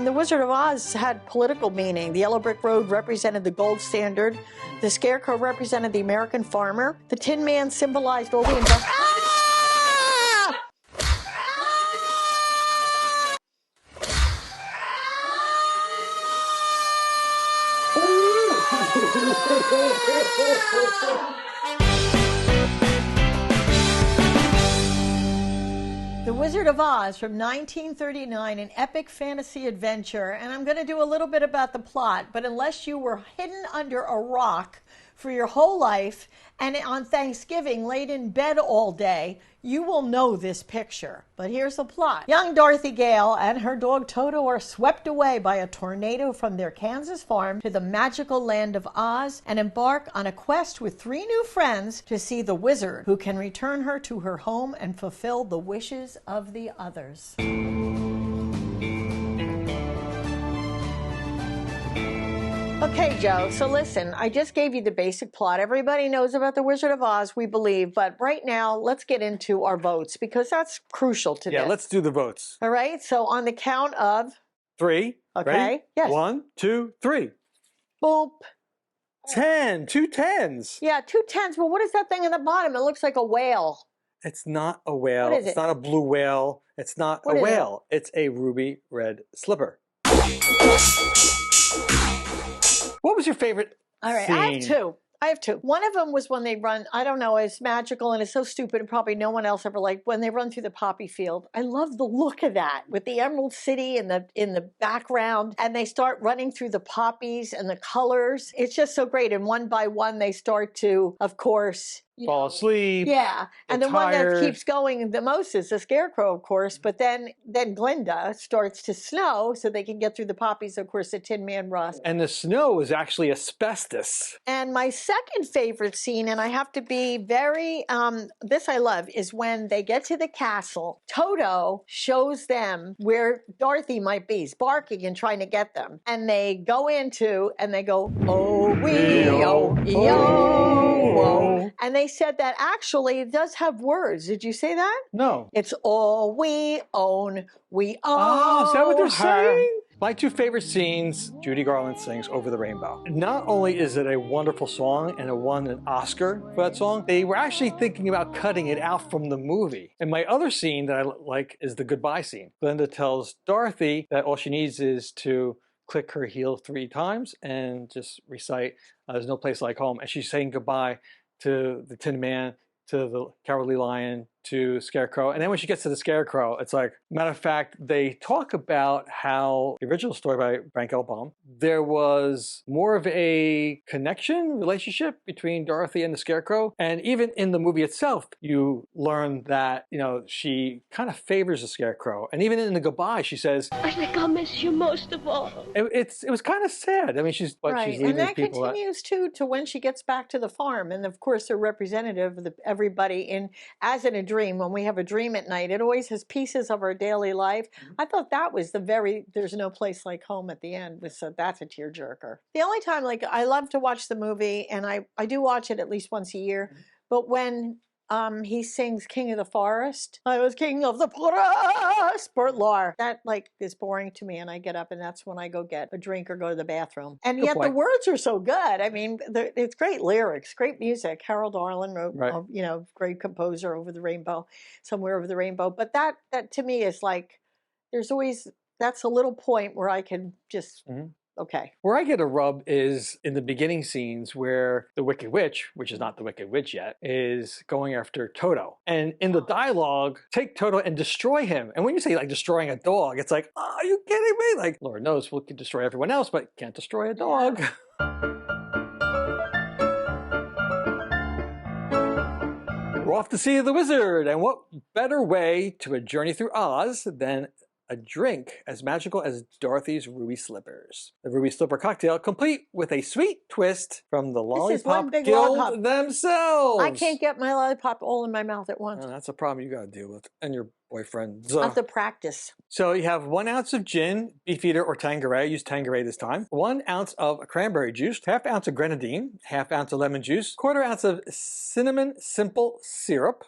The Wizard of Oz had political meaning. The yellow brick road represented the gold standard. The scarecrow represented the American farmer. The Tin Man symbolized all the industrial... The Wizard of Oz from 1939, an epic fantasy adventure, and I'm going to do a little bit about the plot, but unless you were hidden under a rock for your whole life and on Thanksgiving laid in bed all day, you will know this picture. But here's the plot. Young Dorothy Gale and her dog Toto are swept away by a tornado from their Kansas farm to the magical land of Oz and embark on a quest with 3 new friends to see the wizard who can return her to her home and fulfill the wishes of the others. Okay, Joe, so listen, I just gave you the basic plot. Everybody knows about the Wizard of Oz, we believe, but right now, let's get into our votes, because that's crucial to this. Yeah, let's do the votes. All right, so on the count of... 3. Okay, ready? yes. 1, 2, 3. Boop. 10. 2 10s. Yeah, 2 10s, but what is that thing in the bottom? It looks like a whale. It's not a whale. What is It's it? not a blue whale. It's not What a is whale. It's a ruby red slipper. What was your favorite All right, scene? I have two. One of them was when they run, I don't know, it's magical and it's so stupid and probably no one else ever liked, when they run through the poppy field. I love the look of that with the Emerald City in the background, and they start running through the poppies and the colors. It's just so great. And one by one they start to, of course, fall asleep. Yeah, and the one tired. that keeps going the most is the Scarecrow, of course. But then Glinda starts to snow, so they can get through the poppies. Of course, the Tin Man rust. And the snow is actually asbestos. And my second favorite scene, and I have to be very, this I love, is when they get to the castle. Toto shows them where Dorothy might be. He's barking and trying to get them. And they go into, and they go, oh, wee, oh, oh. And they said that actually it does have words. Did you say that? No. It's all we own, we own. Oh, is that what they're her. saying? My 2 favorite scenes, Judy Garland sings Over the Rainbow. Not only is it a wonderful song and it won an Oscar for that song, they were actually thinking about cutting it out from the movie. And my other scene that I like is the goodbye scene. Glinda tells Dorothy that all she needs is to click her heel 3 times and just recite, there's no place like home. And she's saying goodbye to the Tin Man, to the Cowardly Lion, to Scarecrow. And then when she gets to the Scarecrow, it's like, matter of fact, they talk about how the original story by Frank L. Baum, there was more of a connection, relationship between Dorothy and the Scarecrow. And even in the movie itself, you learn that, you know, she kind of favors the Scarecrow. And even in the goodbye, she says, I think I'll miss you most of all. it was kind of sad. I mean, she's Right, leaving and that people. continues too to when she gets back to the farm, and of course, they're representative of everybody in as in a dream. When we have a dream at night, it always has pieces of our daily life. I thought that was there's no place like home at the end. So that's a tearjerker. The only time, like, I love to watch the movie, and I do watch it at least once a year. But when he sings King of the Forest, I was king of the forest, Bert Lahr. That like is boring to me, and I get up and that's when I go get a drink or go to the bathroom. And Good yet point. the words are so good. I mean, it's great lyrics, great music. Harold Arlen wrote, Right. Great composer, Over the Rainbow, Somewhere Over the Rainbow. But that to me is like, there's always, that's a little point where I can just, okay. Where I get a rub is in the beginning scenes where the Wicked Witch, which is not the Wicked Witch yet, is going after Toto. And in the dialogue, take Toto and destroy him. And when you say like destroying a dog, it's like, oh, are you kidding me? Like, Lord knows we can destroy everyone else, but can't destroy a dog. We're off to see the wizard. And what better way to a journey through Oz than a drink as magical as Dorothy's Ruby Slippers. The Ruby Slipper cocktail, complete with a sweet twist from the Lollipop big Guild lollipop. themselves. I can't get my lollipop all in my mouth at once. Oh, that's a problem you got to deal with, and your boyfriend. I have to practice. So you have 1 ounce of gin, Beefeater or Tanqueray. I use Tanqueray this time. 1 ounce of cranberry juice, ½ ounce of grenadine, ½ ounce of lemon juice, ¼ ounce of cinnamon simple syrup,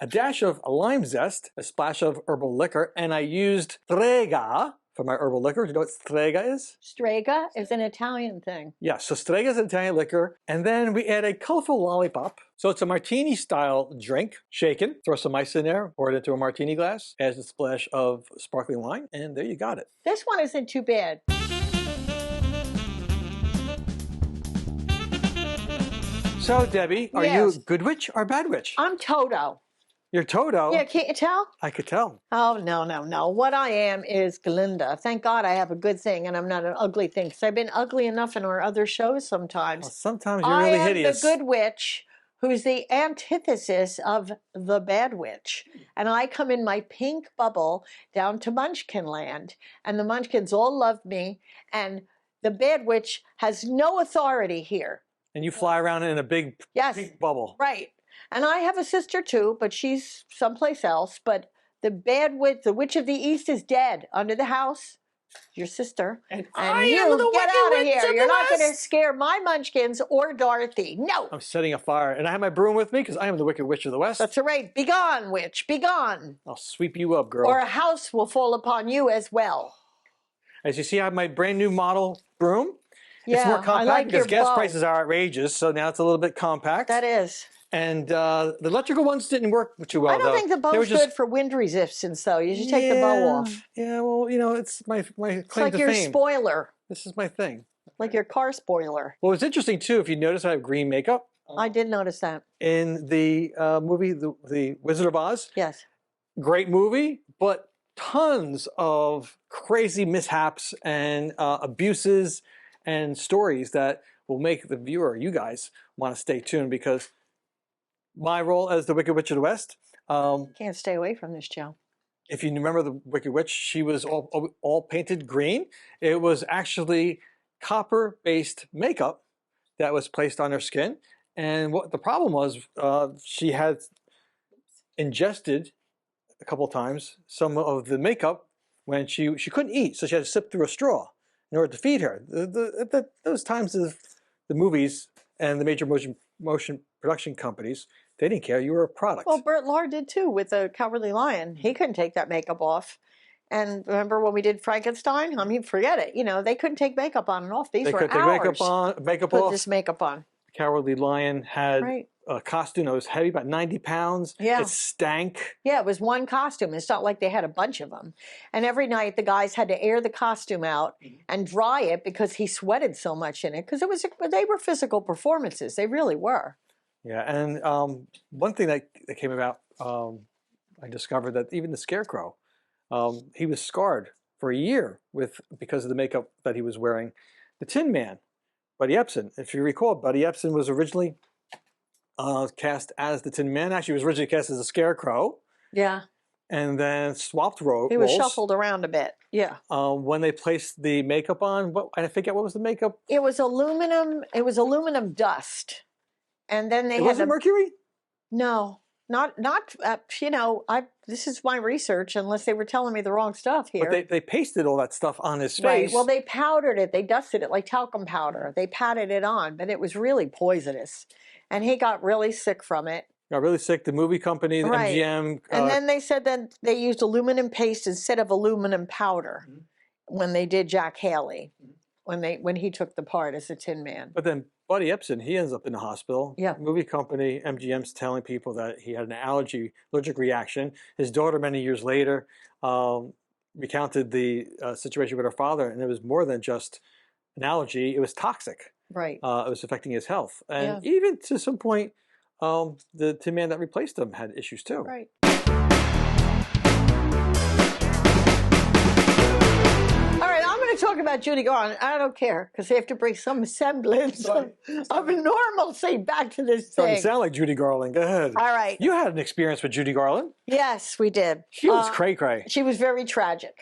a dash of lime zest, a splash of herbal liquor, and I used Frega for my herbal liquor. Do you know what strega is? Strega is an Italian thing. Yeah, so strega is an Italian liquor. And then we add a colorful lollipop. So it's a martini-style drink, shaken. Throw some ice in there, pour it into a martini glass, adds a splash of sparkling wine, and there you got it. This one isn't too bad. So, Debbie, are Yes. you good witch or bad witch? I'm Toto. You're Toto. Yeah, can't you tell? I could tell. Oh, no, no, no. What I am is Glinda. Thank God I have a good thing and I'm not an ugly thing, because I've been ugly enough in our other shows sometimes. Well, sometimes you're really hideous. I am the good witch who's the antithesis of the bad witch. And I come in my pink bubble down to Munchkin Land, and the Munchkins all love me, and the bad witch has no authority here. And you fly around in a big pink bubble. Right. And I have a sister too, but she's someplace else. But the bad witch, the witch of the east, is dead under the house. Your sister. And you get out of here. You're not going to scare my Munchkins or Dorothy. No. I'm setting a fire. And I have my broom with me because I am the Wicked Witch of the West. That's right. Be gone, witch. Be gone. I'll sweep you up, girl. Or a house will fall upon you as well. As you see, I have my brand new model broom. Yeah, it's more compact I like because your gas bow. prices are outrageous, so now it's a little bit compact. That is. And the electrical ones didn't work too well, I don't think the bow's good for wind resistance, though. You should take the bow off. Yeah, well, you know, it's my claim It's like to your fame. spoiler. This is my thing. Like your car spoiler. Well, it's interesting, too, if you notice I have green makeup. I did notice that. In the movie, the Wizard of Oz. Yes. Great movie, but tons of crazy mishaps and abuses and stories that will make the viewer, you guys, want to stay tuned, because my role as the Wicked Witch of the West. Can't stay away from this, Joe. If you remember the Wicked Witch, she was all painted green. It was actually copper-based makeup that was placed on her skin. And what the problem was, she had ingested a couple of times some of the makeup when she couldn't eat, so she had to sip through a straw in order to feed her. Those times of the movies and the major motion production companies, they didn't care. You were a product. Well, Bert Lahr did too with the Cowardly Lion. He couldn't take that makeup off. And remember when we did Frankenstein? I mean, forget it. You know, they couldn't take makeup on and off. These they were could hours. take makeup put off. this makeup on. Cowardly Lion had Right. a costume that was heavy, about 90 pounds. Yeah. It stank. Yeah, it was one costume. It's not like they had a bunch of them. And every night the guys had to air the costume out and dry it because he sweated so much in it. Because they were physical performances. They really were. Yeah, and one thing that came about, I discovered that even the Scarecrow, he was scarred for a year because of the makeup that he was wearing. The Tin Man, Buddy Epson. If you recall, Buddy Epson was originally cast as the Tin Man. Actually, he was originally cast as a Scarecrow. Yeah. And then swapped roles. He was shuffled around a bit. Yeah. When they placed the makeup on, I forget what was the makeup. It was aluminum. It was aluminum dust. And then they was it mercury? No, not. You know, this is my research. Unless they were telling me the wrong stuff here. But they pasted all that stuff on his face. Right. Well, they powdered it. They dusted it like talcum powder. They patted it on, but it was really poisonous, and he got really sick from it. Got really sick. The movie company, the MGM. And then they said that they used aluminum paste instead of aluminum powder when they did Jack Haley, when he took the part as the Tin Man. But then Buddy Epson, he ends up in the hospital. Yeah. Movie company, MGM's telling people that he had an allergic reaction. His daughter, many years later, recounted the situation with her father, and it was more than just an allergy. It was toxic. Right. It was affecting his health. And even to some point, the Tin Man that replaced him had issues too. Right. Talk about Judy Garland. I don't care, because they have to bring some semblance of normalcy back to this thing. You sound like Judy Garland. Go ahead. All right. You had an experience with Judy Garland. Yes, we did. She was cray-cray. She was very tragic.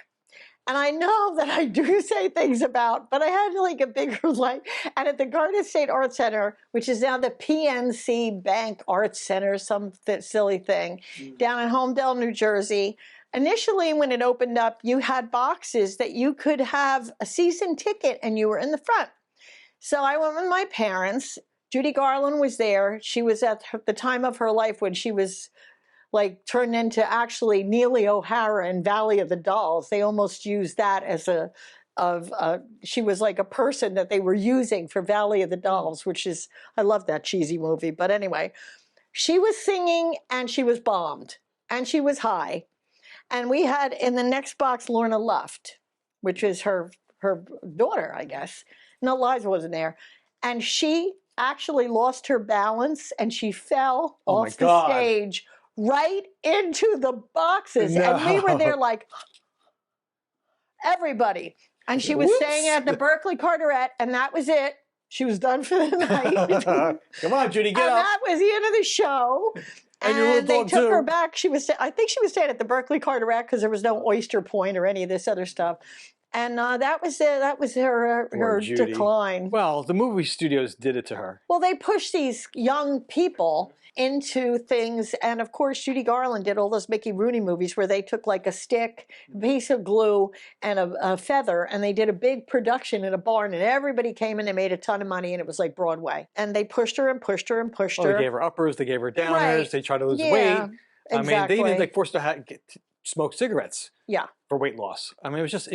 And I know that I do say things about, but I had like a bigger life. And at the Garden State Art Center, which is now the PNC Bank Arts Center, some silly thing, down in Homedale, New Jersey, initially, when it opened up, you had boxes that you could have a season ticket and you were in the front. So I went with my parents. Judy Garland was there. She was at the time of her life when she was like turned into actually Neely O'Hara in Valley of the Dolls. They almost used that as she was like a person that they were using for Valley of the Dolls, which is, I love that cheesy movie. But anyway, she was singing and she was bombed and she was high. And we had in the next box Lorna Luft, which is her daughter, I guess. No, Liza wasn't there. And she actually lost her balance and she fell off the stage right into the boxes. No. And we were there like, everybody. And she was staying at the Berkeley Carteret, and that was it. She was done for the night. Come on, Judy, get up. And that was the end of the show. And they took her back. I think she was staying at the Berkeley Carteret because there was no Oyster Point or any of this other stuff. And that was it. That was her decline. Well, the movie studios did it to her. Well, they pushed these young people into things. And of course, Judy Garland did all those Mickey Rooney movies where they took like a stick, a piece of glue, and a feather, and they did a big production in a barn, and everybody came and they made a ton of money, and it was like Broadway. And they pushed her and pushed her and pushed her. They gave her uppers, they gave her downers, they tried to lose weight. Exactly. I mean, they even like forced her to smoke cigarettes. Yeah. For weight loss. I mean, it was just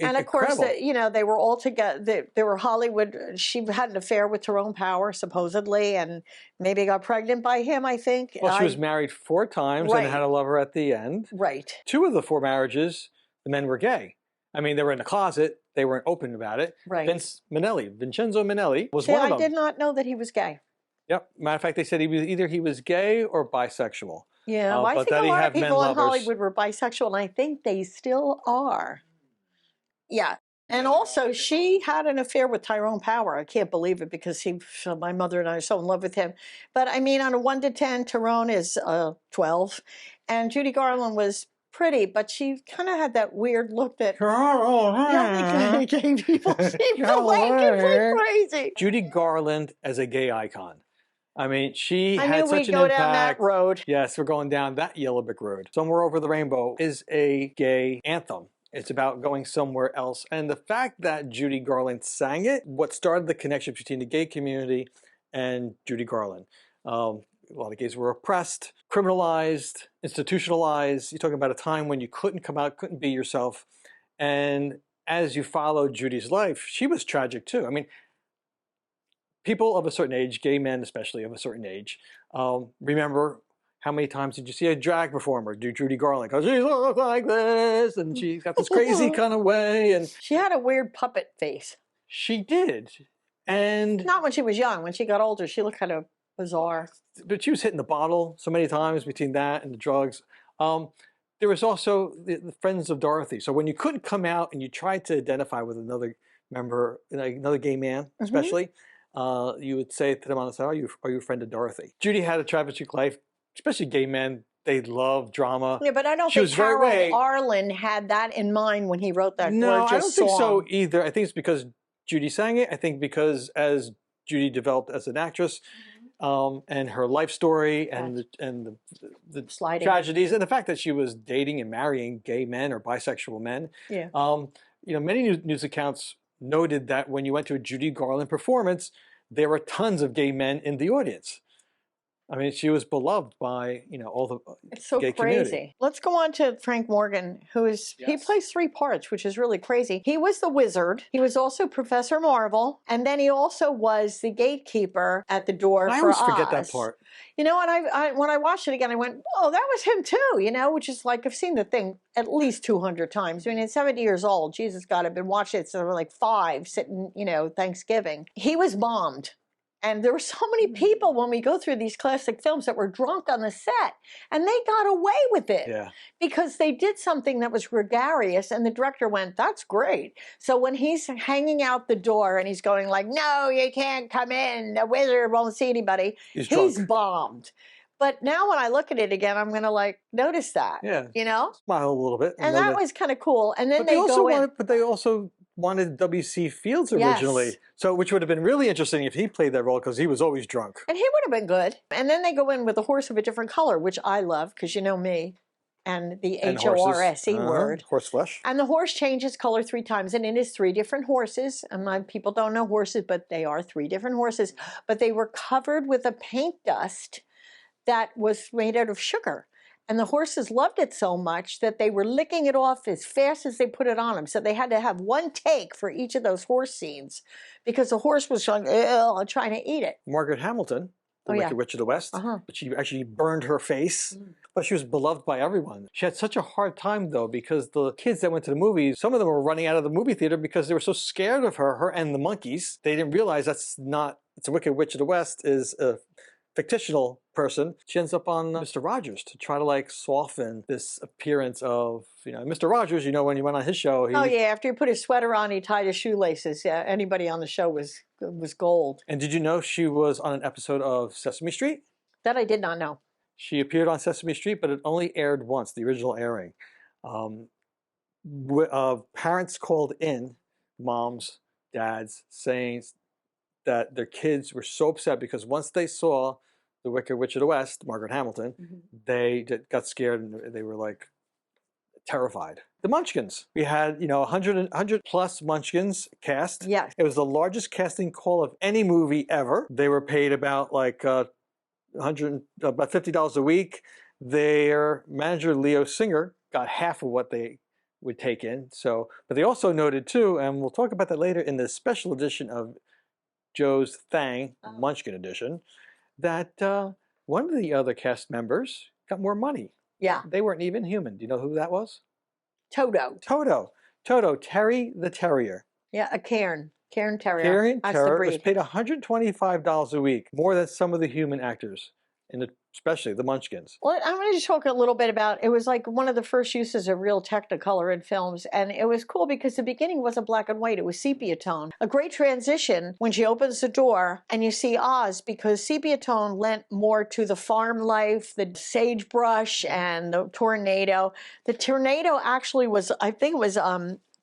and of course, they were all together. They were Hollywood. She had an affair with Tyrone Power, supposedly, and maybe got pregnant by him, I think. Well, she was married 4 times and had a lover at the end. Right. 2 of the 4 marriages, the men were gay. I mean, they were in the closet. They weren't open about it. Right. Vincenzo Minnelli was one of them. I did not know that he was gay. Yep. Matter of fact, they said he was gay or bisexual. Yeah, well, I think a lot of people in Hollywood were bisexual, and I think they still are. Yeah. And also, she had an affair with Tyrone Power. I can't believe it because my mother and I are so in love with him. But I mean, on a 1 to 10, Tyrone is 12. And Judy Garland was pretty, but she kind of had that weird look that gay people seem to like. It's like crazy. Judy Garland as a gay icon. I mean, she had such an impact. I knew we'd go down that road. Yes, we're going down that yellow brick road. Somewhere Over the Rainbow is a gay anthem. It's about going somewhere else. And the fact that Judy Garland sang it, what started the connection between the gay community and Judy Garland. A lot of gays were oppressed, criminalized, institutionalized. You're talking about a time when you couldn't come out, couldn't be yourself. And as you followed Judy's life, she was tragic too. I mean, people of a certain age, gay men especially of a certain age, remember how many times did you see a drag performer do Judy Garland? Because she looks like this, and she's got this crazy kind of way. And she had a weird puppet face. She did. And not when she was young. When she got older, she looked kind of bizarre. But she was hitting the bottle so many times between that and the drugs. There was also the Friends of Dorothy. So when you couldn't come out and you tried to identify with another member, another gay man especially, you would say to them on the side, are you a friend of Dorothy? Judy had a tragic life, especially gay men. They love drama. Yeah, but I don't think Harold Arlen had that in mind when he wrote that gorgeous song. No, I don't think so either. I think it's because Judy sang it. I think because as Judy developed as an actress, and her life story and the tragedies and the fact that she was dating and marrying gay men or bisexual men. Yeah. Many news accounts noted that when you went to a Judy Garland performance, there were tons of gay men in the audience. I mean, she was beloved by, all the it's so gay crazy. Community. Let's go on to Frank Morgan, who is, he plays 3 parts, which is really crazy. He was the wizard. He was also Professor Marvel. And then he also was the gatekeeper at the door for Oz. I always forget that part. And when I watched it again, I went, oh, that was him too, which is like, I've seen the thing at least 200 times. I mean, at 70 years old, Jesus God, I've been watching it, so there were like 5 sitting, Thanksgiving. He was bombed. And there were so many people when we go through these classic films that were drunk on the set, and they got away with it because they did something that was gregarious, and the director went, that's great. So when he's hanging out the door and he's going like, no, you can't come in, the wizard won't see anybody, he's bombed. But now when I look at it again, I'm going to notice that, Smile a little bit. And that was kind of cool. And then but they also wanted W.C. Fields originally, which would have been really interesting if he played that role because he was always drunk. And he would have been good. And then they go in with a horse of a different color, which I love because you know me and the H-O-R-S-E word. Horse flesh. And the horse changes color 3 times, and it is 3 different horses. And people don't know horses, but they are 3 different horses. But they were covered with a paint dust that was made out of sugar. And the horses loved it so much that they were licking it off as fast as they put it on them. So they had to have one take for each of those horse scenes because the horse was trying to eat it. Margaret Hamilton, the Wicked Witch of the West, but she actually burned her face. But she was beloved by everyone. She had such a hard time, though, because the kids that went to the movies, some of them were running out of the movie theater because they were so scared of her and the monkeys. They didn't realize it's a Wicked Witch of the West is a fictional person. She ends up on Mr. Rogers to try to like soften this appearance of, Mr. Rogers, when you went on his show. After he put his sweater on, he tied his shoelaces. Yeah, anybody on the show was gold. And did you know she was on an episode of Sesame Street? That I did not know. She appeared on Sesame Street, but it only aired once, the original airing. Parents called in, moms, dads, saying that their kids were so upset because once they saw the Wicked Witch of the West, Margaret Hamilton, they got scared and they were like terrified. The Munchkins. We had, 100 plus Munchkins cast. Yes. It was the largest casting call of any movie ever. They were paid about about $50 a week. Their manager, Leo Singer, got half of what they would take in. But they also noted too, and we'll talk about that later in the special edition of Joe's Thang, Munchkin edition, that one of the other cast members got more money. Yeah. They weren't even human. Do you know who that was? Toto, Terry the Terrier. Yeah, a Cairn Terrier. Cairn That's Terrier the breed. was paid $125 a week, more than some of the human actors, especially the Munchkins. Well, I'm going to talk a little bit about, it was like one of the first uses of real Technicolor in films, and it was cool because the beginning wasn't black and white, it was sepia tone. A great transition when she opens the door and you see Oz, because sepia tone lent more to the farm life, the sagebrush and the tornado. The tornado actually was, I think it was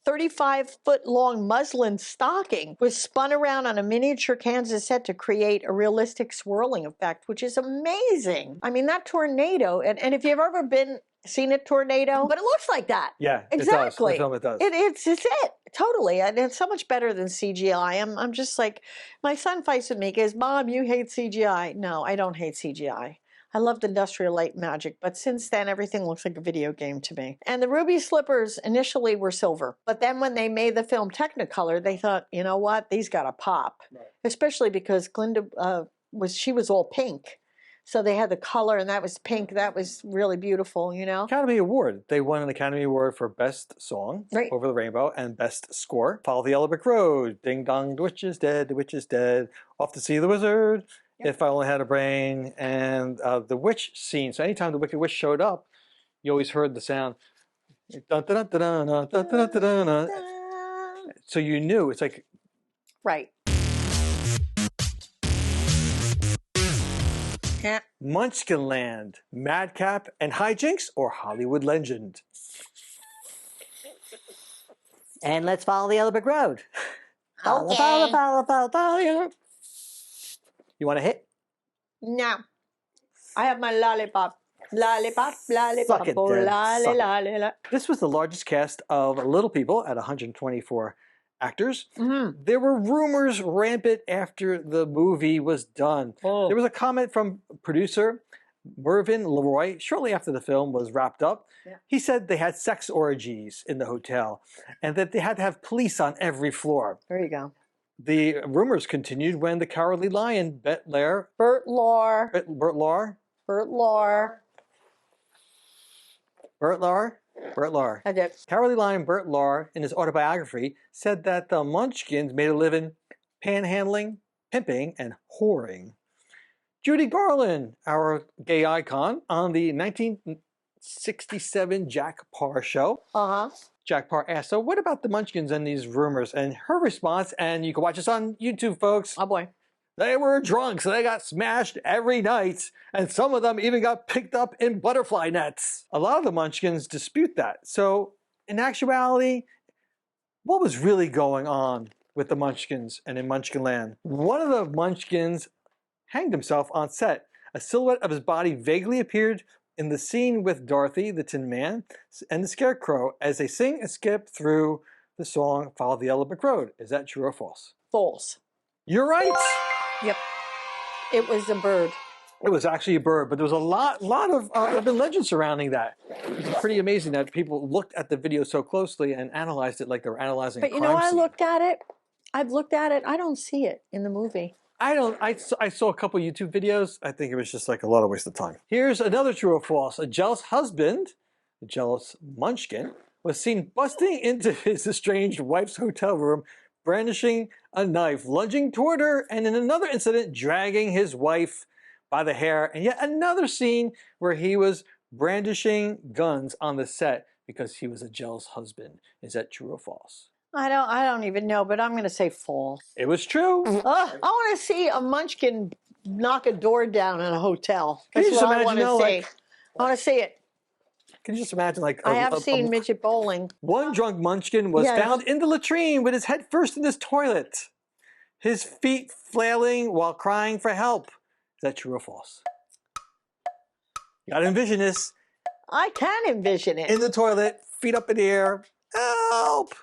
35-foot-long muslin stocking was spun around on a miniature Kansas set to create a realistic swirling effect, which is amazing. I mean, that tornado, and if you've ever seen a tornado, but it looks like that. Yeah, exactly. It does. The film, it does. It's it, totally. And it's so much better than CGI. I'm just like, my son fights with me because, Mom, you hate CGI. No, I don't hate CGI. I loved Industrial Light and Magic, but since then, everything looks like a video game to me. And the ruby slippers initially were silver, but then when they made the film Technicolor, they thought, you know what, these got to pop. Right. Especially because Glinda was all pink. So they had the color, and that was pink. That was really beautiful, Academy Award. They won an Academy Award for Best Song, right, Over the Rainbow, and Best Score. Follow the Yellow Brick Road, Ding Dong, the Witch is Dead, the Witch is Dead, Off to See the Wizard, Yep. If I Only Had a Brain, and the witch scene. So anytime the Wicked Witch showed up, you always heard the sound. So you knew, it's like... Right. Munchkinland, Madcap and Hijinks, or Hollywood Legend? And let's follow the Yellow Brick Road. Okay. Follow. You want to hit? No. I have my lollipop. Lollipop. Suck it, Oh, Dad. Suck it. lolly. This was the largest cast of Little People at 124 actors. Mm-hmm. There were rumors rampant after the movie was done. Oh. There was a comment from producer Mervyn Leroy shortly after the film was wrapped up. Yeah. He said they had sex orgies in the hotel and that they had to have police on every floor. There you go. The rumors continued when the Cowardly Lion, Bert Lahr. That's it. Cowardly Lion Bert Lahr, in his autobiography, said that the Munchkins made a living panhandling, pimping, and whoring. Judy Garland, our gay icon, on the 1967 Jack Parr show. Jack Parr asked, so what about the Munchkins and these rumors? And her response, and you can watch this on YouTube, folks. Oh, boy. They were drunk, so they got smashed every night, and some of them even got picked up in butterfly nets. A lot of the Munchkins dispute that. So, in actuality, what was really going on with the Munchkins and in Munchkinland? One of the Munchkins hanged himself on set. A silhouette of his body vaguely appeared in the scene with Dorothy, the Tin Man, and the Scarecrow as they sing and skip through the song Follow the Yellow Brick Road. Is that true or false? False. You're right! Yep. It was a bird. It was actually a bird, but there was a lot of urban legends surrounding that. It's pretty amazing that people looked at the video so closely and analyzed it like they were analyzing a crime scene. I looked at it. I've looked at it. I don't see it in the movie. I saw a couple YouTube videos. I think it was just like a lot of waste of time. Here's another true or false. A jealous husband, a jealous munchkin, was seen busting into his estranged wife's hotel room, brandishing a knife, lunging toward her, and in another incident, dragging his wife by the hair. And yet another scene where he was brandishing guns on the set because he was a jealous husband. Is that true or false? I don't even know, but I'm going to say false. It was true. I want to see a munchkin knock a door down in a hotel. Can you That's just what I imagine, want to see. like, I want to see it. Can you just imagine, like, I have seen midget bowling. one drunk munchkin was found in the latrine with his head first in this toilet, his feet flailing while crying for help. Is that true or false? You gotta envision this. I can envision it. In the toilet, feet up in the air. Help!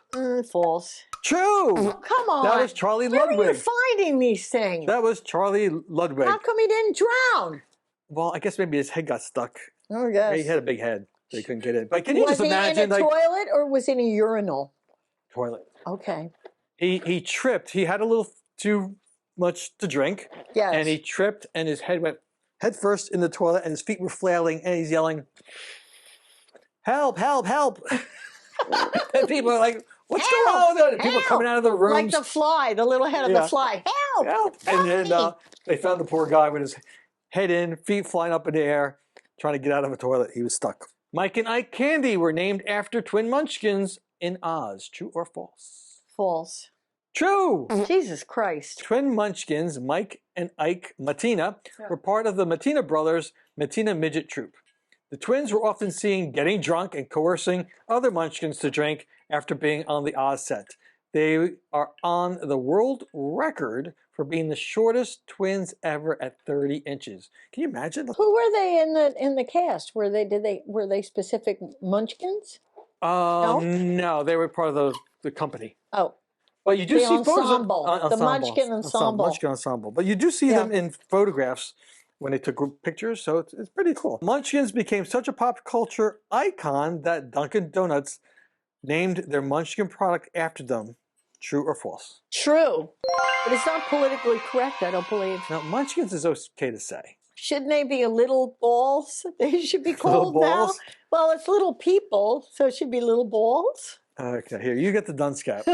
False. True! Come on. That was Charlie Where Ludwig. are you finding these things? That was Charlie Ludwig. How come he didn't drown? Well, I guess maybe his head got stuck. Oh, yes. He had a big head. So he couldn't get in. But can you Was just imagine, he in a like, toilet or was he in a urinal? toilet? Okay. He tripped. He had a little too much to drink. Yes. And he tripped and his head went head first in the toilet and his feet were flailing and he's yelling, "Help, help, help." And people are like, "What's going on with it?" And people are coming out of the rooms. Like the fly, the little head of the fly. Help! Help. And then they found the poor guy with his head in, feet flying up in the air, trying to get out of a toilet. He was stuck. Mike and Ike Candy were named after twin munchkins in Oz. True or false? False. True! Jesus Christ. Twin munchkins, Mike and Ike Matina, were part of the Matina brothers' Matina Midget Troupe. The twins were often seen getting drunk and coercing other munchkins to drink after being on the Oz set. They are on the world record for being the shortest twins ever at 30 inches. Can you imagine? Who were they in the cast? Were they specific munchkins? No, they were part of the company. Oh. But you do The see ensemble. photos of The munchkin ensemble. Munchkin ensemble. But you do see them in photographs when they took group pictures, so it's pretty cool. Munchkins became such a pop culture icon that Dunkin' Donuts named their Munchkin product after them. True or false? True. But it's not politically correct, I don't believe. Now, Munchkins is okay to say. Shouldn't they be little balls? They should be called Little now. balls? Well, it's little people, so it should be little balls. Okay, here, you get the dunce cap.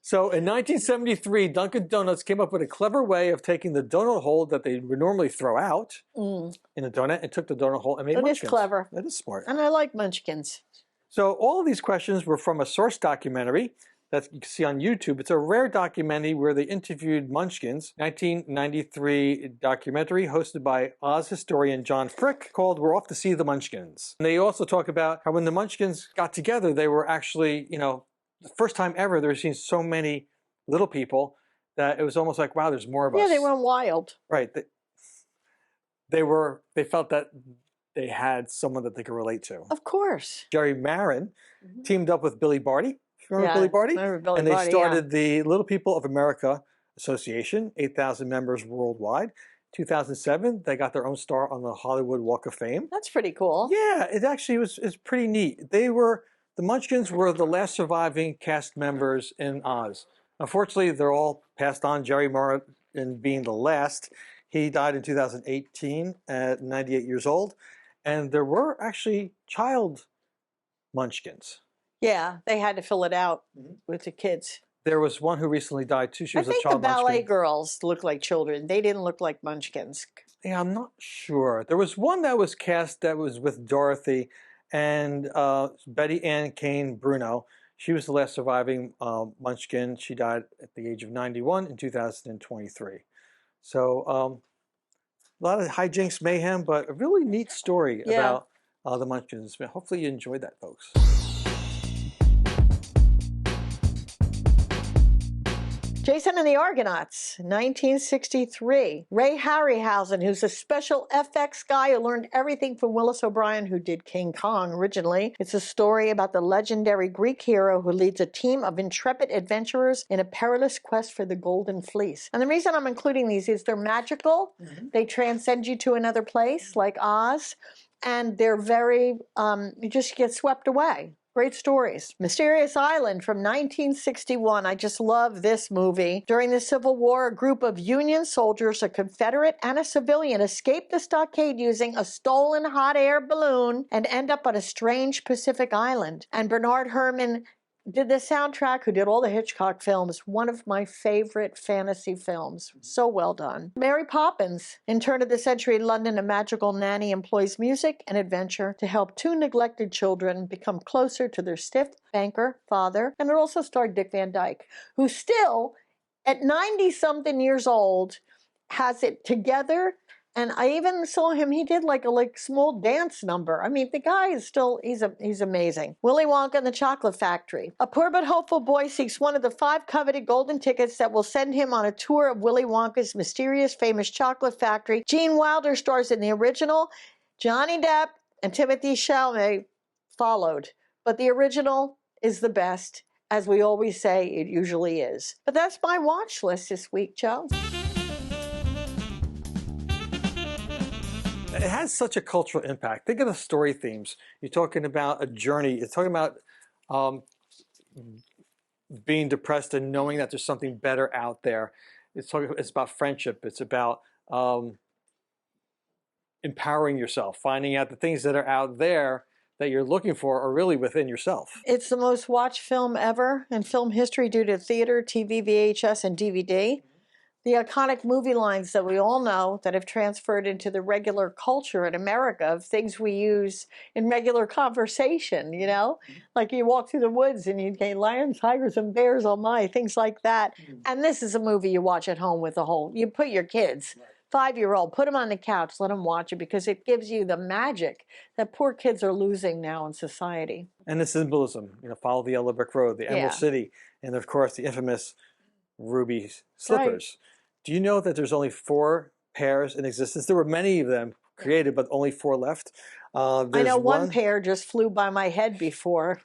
So in 1973, Dunkin' Donuts came up with a clever way of taking the donut hole that they would normally throw out in a donut and took the donut hole and made munchkins. That is clever. That is smart. And I like munchkins. So all of these questions were from a source documentary that you can see on YouTube. It's a rare documentary where they interviewed munchkins. 1993 documentary hosted by Oz historian John Frick called "We're Off to See the Munchkins." And they also talk about how when the munchkins got together, they were actually, the first time ever they were seeing so many little people that it was almost like, wow, there's more of us. Yeah, they went wild. Right. They felt that they had someone that they could relate to. Of course. Jerry Marin teamed up with Billy Barty. Remember Billy Barty? I remember Billy and they Barty, started the Little People of America Association, 8,000 members worldwide. 2007, they got their own star on the Hollywood Walk of Fame. That's pretty cool. Yeah, it actually was pretty neat. The Munchkins were the last surviving cast members in Oz. Unfortunately, they're all passed on. Jerry Marin being the last. He died in 2018 at 98 years old. And there were actually child Munchkins. Yeah, they had to fill it out with the kids. There was one who recently died too. She I was a think the child ballet munchkin. girls looked like children. They didn't look like munchkins. Yeah, I'm not sure. There was one that was cast that was with Dorothy and Betty Ann Kane Bruno. She was the last surviving munchkin. She died at the age of 91 in 2023. So a lot of hijinks, mayhem, but a really neat story about the Munchkins. Hopefully you enjoyed that, folks. Jason and the Argonauts, 1963. Ray Harryhausen, who's a special FX guy who learned everything from Willis O'Brien, who did King Kong originally. It's a story about the legendary Greek hero who leads a team of intrepid adventurers in a perilous quest for the Golden Fleece. And the reason I'm including these is they're magical. They transcend you to another place, like Oz. And they're very, you just get swept away. Great stories. Mysterious Island from 1961. I just love this movie. During the Civil War, a group of Union soldiers, a Confederate and a civilian, escape the stockade using a stolen hot air balloon and end up on a strange Pacific island. And Bernard Herrmann did the soundtrack, who did all the Hitchcock films. One of my favorite fantasy films. So well done. Mary Poppins. In turn of the century in London, a magical nanny employs music and adventure to help two neglected children become closer to their stiff banker father. And it also starred Dick Van Dyke, who still, at 90-something years old, has it together. And I even saw him, he did like a small dance number. I mean, the guy is still, he's amazing. Willy Wonka and the Chocolate Factory. A poor but hopeful boy seeks one of the 5 coveted golden tickets that will send him on a tour of Willy Wonka's mysterious famous chocolate factory. Gene Wilder stars in the original. Johnny Depp and Timothée Chalamet followed. But the original is the best. As we always say, it usually is. But that's my watch list this week, Joe. It has such a cultural impact. Think of the story themes. You're talking about a journey. You're talking about being depressed and knowing that there's something better out there. It's about friendship. It's about empowering yourself, finding out the things that are out there that you're looking for are really within yourself. It's the most watched film ever in film history due to theater, TV, VHS, and DVD. The iconic movie lines that we all know that have transferred into the regular culture in America of things we use in regular conversation, you know? Like you walk through the woods and you get lions, tigers, and bears, oh my, things like that. And this is a movie you watch at home with you put your kids, 5-year-old, put them on the couch, let them watch it because it gives you the magic that poor kids are losing now in society. And the symbolism, follow the yellow brick road, the Emerald City, and of course the infamous ruby slippers. Right. Do you know that there's only 4 pairs in existence? There were many of them created, but only 4 left. I know one pair just flew by my head before.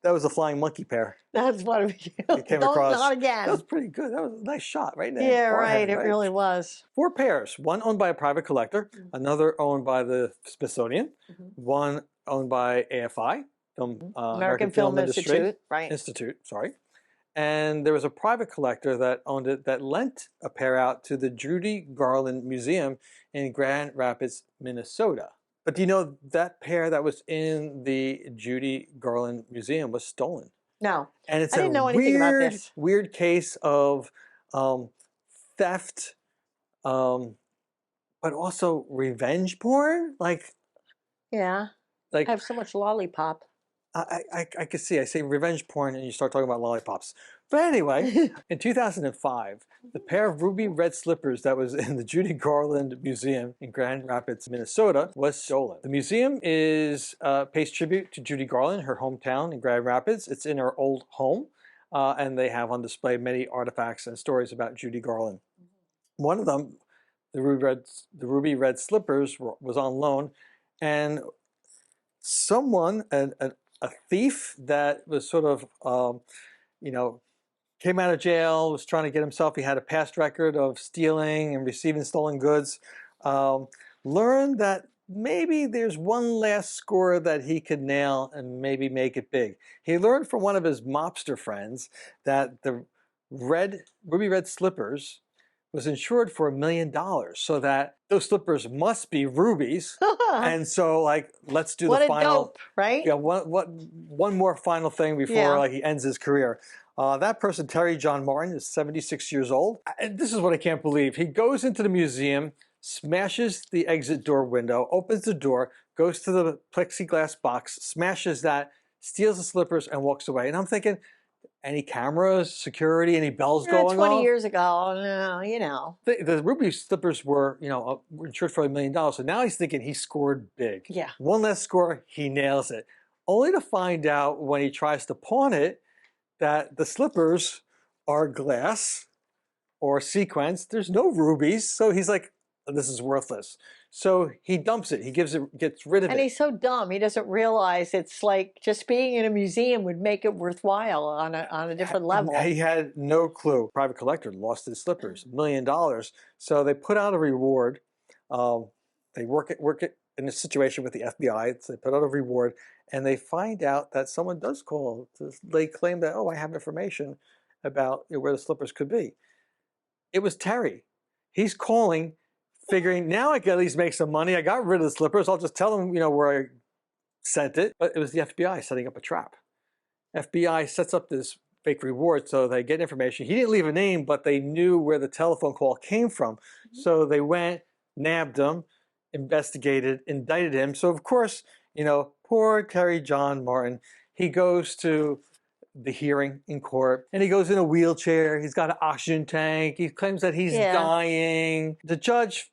That was a flying monkey pair. That's what it came across. Not again. That was pretty good. That was a nice shot right there. Yeah, right. It really was. 4 pairs. One owned by a private collector, another owned by the Smithsonian, one owned by AFI, American Film Institute. Right. And there was a private collector that owned it that lent a pair out to the Judy Garland Museum in Grand Rapids, Minnesota. But do you know that pair that was in the Judy Garland Museum was stolen? No. And it's I didn't know anything about this. Weird case of theft, but also revenge porn. Yeah. I have so much lollipop. I could see. I say revenge porn, and you start talking about lollipops. But anyway, in 2005, the pair of ruby red slippers that was in the Judy Garland Museum in Grand Rapids, Minnesota, was stolen. The museum pays tribute to Judy Garland, her hometown in Grand Rapids. It's in her old home, and they have on display many artifacts and stories about Judy Garland. One of them, the ruby red slippers, was on loan, and someone, a thief that was sort of, came out of jail, was trying to get himself, he had a past record of stealing and receiving stolen goods, learned that maybe there's one last score that he could nail and maybe make it big. He learned from one of his mobster friends that the ruby red slippers was insured for $1 million, so that those slippers must be rubies. And so, let's do the final. What a dope, right? Yeah, one more final thing before he ends his career. That person, Terry John Martin, is 76 years old. And this is what I can't believe. He goes into the museum, smashes the exit door window, opens the door, goes to the plexiglass box, smashes that, steals the slippers, and walks away. And I'm thinking, any cameras, security, any bells going off? 20 years ago, no, The ruby slippers were, insured for $1 million. So now he's thinking he scored big. Yeah. One less score, he nails it. Only to find out when he tries to pawn it that the slippers are glass or sequins. There's no rubies. So he's like, this is worthless. So he dumps it. He gets rid of it. And he's so dumb. He doesn't realize it's like just being in a museum would make it worthwhile on a different level. He had no clue. Private collector lost his slippers, $1 million. So they put out a reward. They work it in a situation with the FBI. So they put out a reward, and they find out that someone does call. They claim that, oh, I have information about where the slippers could be. It was Terry. He's calling, figuring, now I can at least make some money. I got rid of the slippers. I'll just tell them, where I sent it. But it was the FBI setting up a trap. FBI sets up this fake reward so they get information. He didn't leave a name, but they knew where the telephone call came from. So they went, nabbed him, investigated, indicted him. So of course, poor Terry John Martin, he goes to the hearing in court, and he goes in a wheelchair. He's got an oxygen tank. He claims that he's dying. The judge,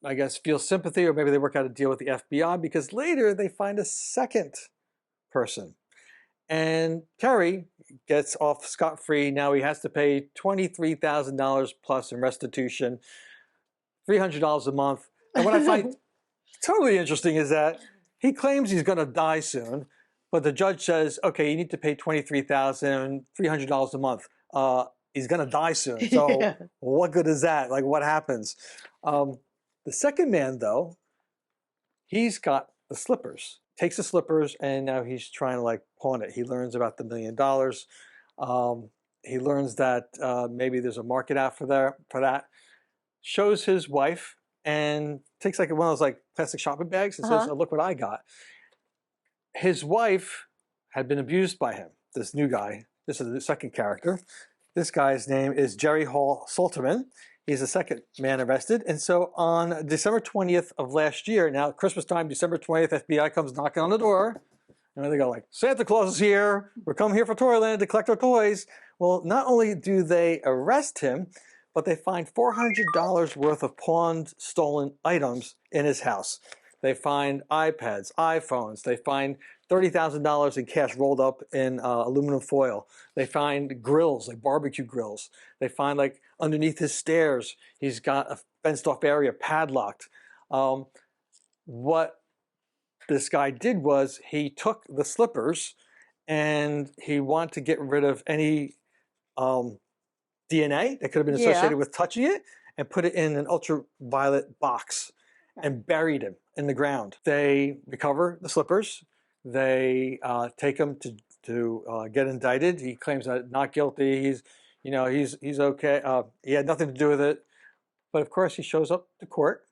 I guess, feels sympathy, or maybe they work out a deal with the FBI, because later they find a second person. And Terry gets off scot-free. Now he has to pay $23,000 plus in restitution, $300 a month. And what I find totally interesting is that he claims he's going to die soon, but the judge says, okay, you need to pay $23,300 a month. He's going to die soon. So what good is that? Like, what happens? The second man, though, he's got the slippers. Takes the slippers, and now he's trying to pawn it. He learns about the $1 million. He learns that maybe there's a market out for that. Shows his wife and takes one of those plastic shopping bags and says, oh, look what I got. His wife had been abused by him, this new guy. This is the second character. This guy's name is Jerry Hall Salterman. He's the second man arrested. And so on December 20th of last year, now Christmas time, December 20th, FBI comes knocking on the door. And they go Santa Claus is here. We're coming here for Toyland to collect our toys. Well, not only do they arrest him, but they find $400 worth of pawned, stolen items in his house. They find iPads, iPhones. They find $30,000 in cash rolled up in aluminum foil. They find grills, barbecue grills. They find underneath his stairs, he's got a fenced off area padlocked. What this guy did was he took the slippers and he wanted to get rid of any DNA that could have been associated with touching it, and put it in an ultraviolet box and buried him in the ground. They recover the slippers. They take him to get indicted. He claims that not guilty. He's okay. He had nothing to do with it. But of course, he shows up to court.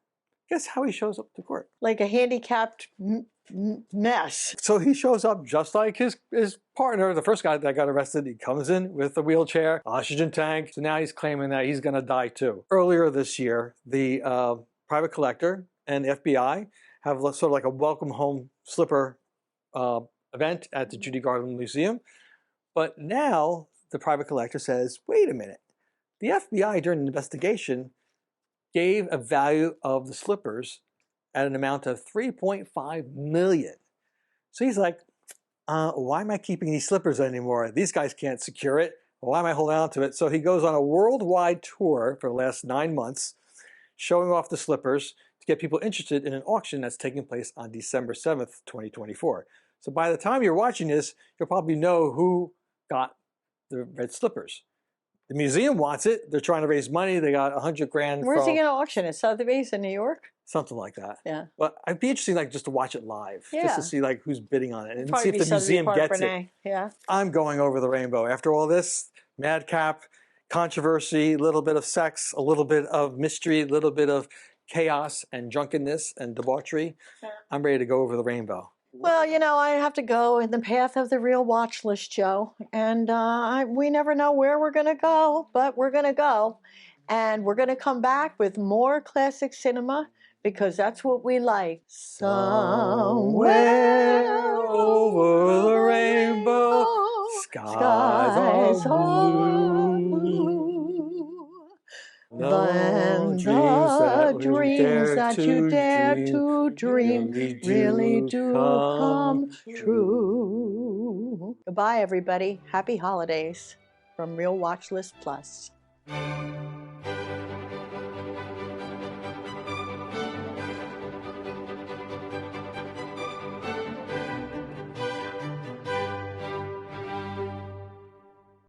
Guess how he shows up to court? Like a handicapped mess. So he shows up just like his partner, the first guy that got arrested. He comes in with a wheelchair, oxygen tank. So now he's claiming that he's going to die too. Earlier this year, the private collector and the FBI have sort of a welcome home slipper event at the Judy Garland Museum. But now the private collector says, wait a minute. The FBI during the investigation gave a value of the slippers at an amount of $3.5 million. So he's like, why am I keeping these slippers anymore? These guys can't secure it. Why am I holding on to it? So he goes on a worldwide tour for the last 9 months, showing off the slippers to get people interested in an auction that's taking place on December 7th, 2024. So by the time you're watching this, you'll probably know who got the red slippers. The museum wants it. They're trying to raise money. They got $100,000. Where's he going to auction it? Sotheby's in New York? Something like that. Yeah. But I'd be interesting, just to watch it live, just to see who's bidding on it and see if the Sotheby's museum Park gets Renee. it. Yeah. I'm going over the rainbow. After all this madcap, controversy, a little bit of sex, a little bit of mystery, a little bit of chaos and drunkenness and debauchery, I'm ready to go over the rainbow. Well, I have to go in the path of the real watch list, Joe. And we never know where we're going to go, but we're going to go. And we're going to come back with more classic cinema, because that's what we like. Somewhere over the rainbow, skies are blue. Then the dreams that you dare to dream really do come true. Goodbye, everybody. Happy holidays from Real Watch List Plus.